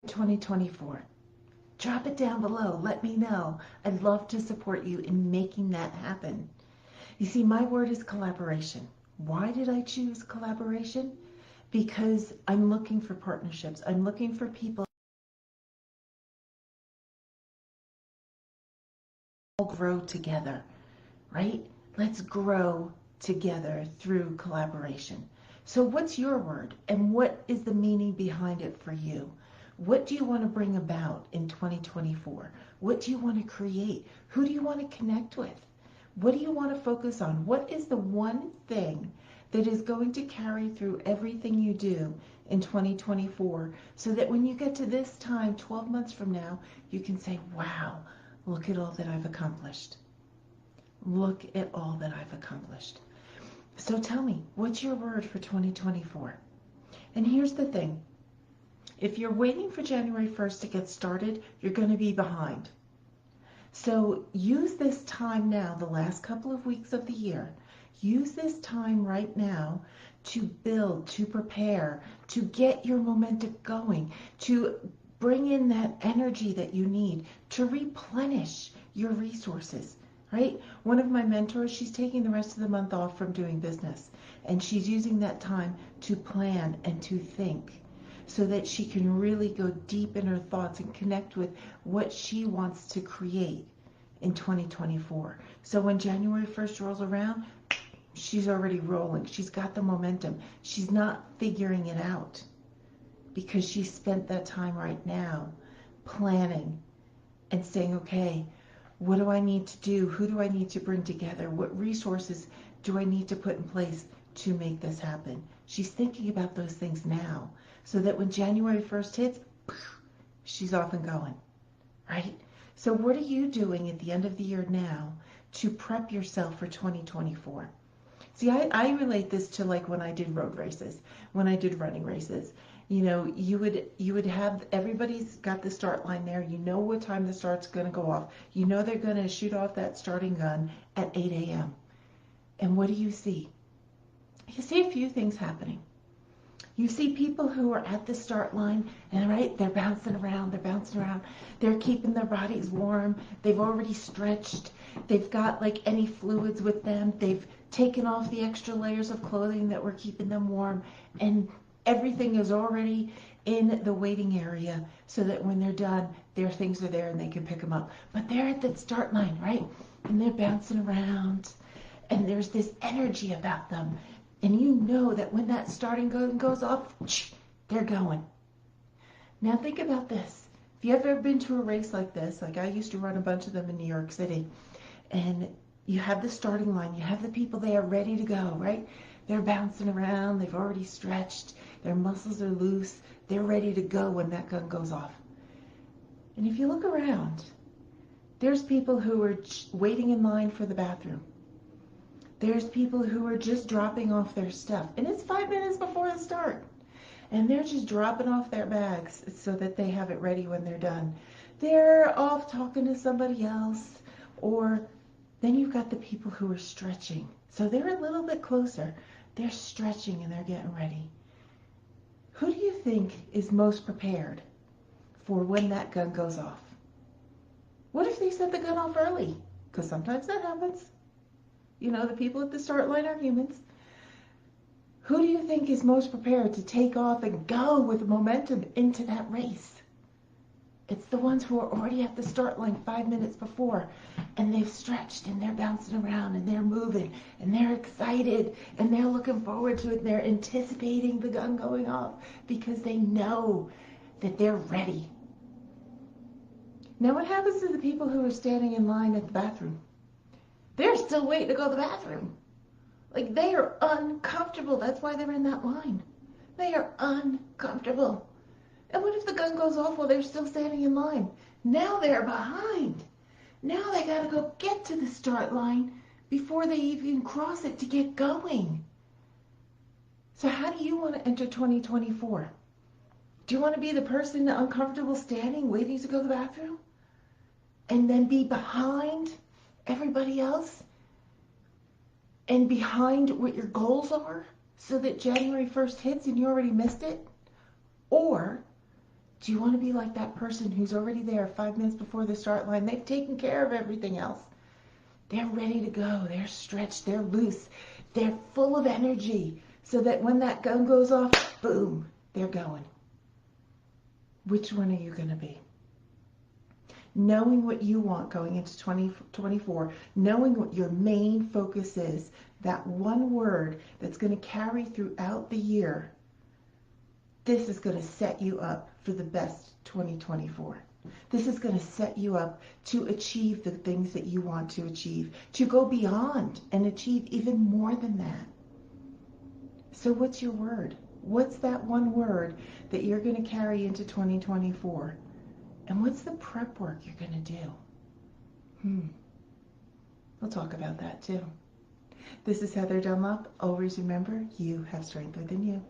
2024? Drop it down below. Let me know. I'd love to support you in making that happen. You see, my word is collaboration. Why did I choose collaboration? Because I'm looking for partnerships. I'm looking for people who all grow together, right? Let's grow together through collaboration. So what's your word and what is the meaning behind it for you? What do you want to bring about in 2024? What do you want to create? Who do you want to connect with? What do you want to focus on? What is the one thing that is going to carry through everything you do in 2024 so that when you get to this time 12 months from now, you can say, wow, look at all that I've accomplished. Look at all that I've accomplished. So tell me, what's your word for 2024? And here's the thing. If you're waiting for January 1st to get started, you're going to be behind. So use this time now, the last couple of weeks of the year, use this time right now to build, to prepare, to get your momentum going, to bring in that energy that you need, to replenish your resources, right? One of my mentors, she's taking the rest of the month off from doing business, and she's using that time to plan and to think so that she can really go deep in her thoughts and connect with what she wants to create in 2024. So when January 1st rolls around, she's already rolling. She's got the momentum. She's not figuring it out because she spent that time right now planning and saying, okay, what do I need to do? Who do I need to bring together? What resources do I need to put in place to make this happen? She's thinking about those things now so that when January 1st hits, she's off and going, right? So what are you doing at the end of the year now to prep yourself for 2024? See, I relate this to like when I did road races, when I did running races. You know, you would have, everybody's got the start line there. You know what time the start's going to go off. You know they're going to shoot off that starting gun at 8 a.m. And what do you see? You see a few things happening. You see people who are at the start line and right, they're bouncing around, they're keeping their bodies warm, they've already stretched, they've got like any fluids with them, they've taken off the extra layers of clothing that were keeping them warm, and everything is already in the waiting area so that when they're done, their things are there and they can pick them up. But they're at that start line, right? And they're bouncing around and there's this energy about them. And you know that when that starting gun goes off, they're going. Now think about this. If you've ever been to a race like this, like I used to run a bunch of them in New York City, and you have the starting line, you have the people there ready to go, right? They're bouncing around, they've already stretched, their muscles are loose, they're ready to go when that gun goes off. And if you look around, there's people who are waiting in line for the bathroom. There's people who are just dropping off their stuff, and it's 5 minutes before the start, and they're just dropping off their bags so that they have it ready when they're done. They're off talking to somebody else, or then you've got the people who are stretching. So they're a little bit closer. They're stretching and they're getting ready. Who do you think is most prepared for when that gun goes off? What if they set the gun off early? Because sometimes that happens. You know, the people at the start line are humans. Who do you think is most prepared to take off and go with momentum into that race? It's the ones who are already at the start line 5 minutes before, and they've stretched and they're bouncing around and they're moving and they're excited and they're looking forward to it. They're anticipating the gun going off because they know that they're ready. Now what happens to the people who are standing in line at the bathroom? They're still waiting to go to the bathroom. Like, they are uncomfortable. That's why they're in that line. They are uncomfortable. And what if the gun goes off while they're still standing in line? Now they're behind. Now they got to go get to the start line before they even cross it to get going. So how do you want to enter 2024? Do you want to be the person uncomfortable standing, waiting to go to the bathroom? And then be behind everybody else? And behind what your goals are so that January 1st hits and you already missed it? Or Do you want to be like that person who's already there 5 minutes before the start line? They've taken care of everything else. They're ready to go. They're stretched. They're loose. They're full of energy so that when that gun goes off, boom, they're going. Which one are you going to be? Knowing what you want going into 2024, knowing what your main focus is, that one word that's going to carry throughout the year, this is going to set you up for the best 2024. This is going to set you up to achieve the things that you want to achieve, to go beyond and achieve even more than that. So what's your word? What's that one word that you're going to carry into 2024? And what's the prep work you're going to do? We'll talk about that too. This is Heather Dunlop. Always remember, you have strength within you.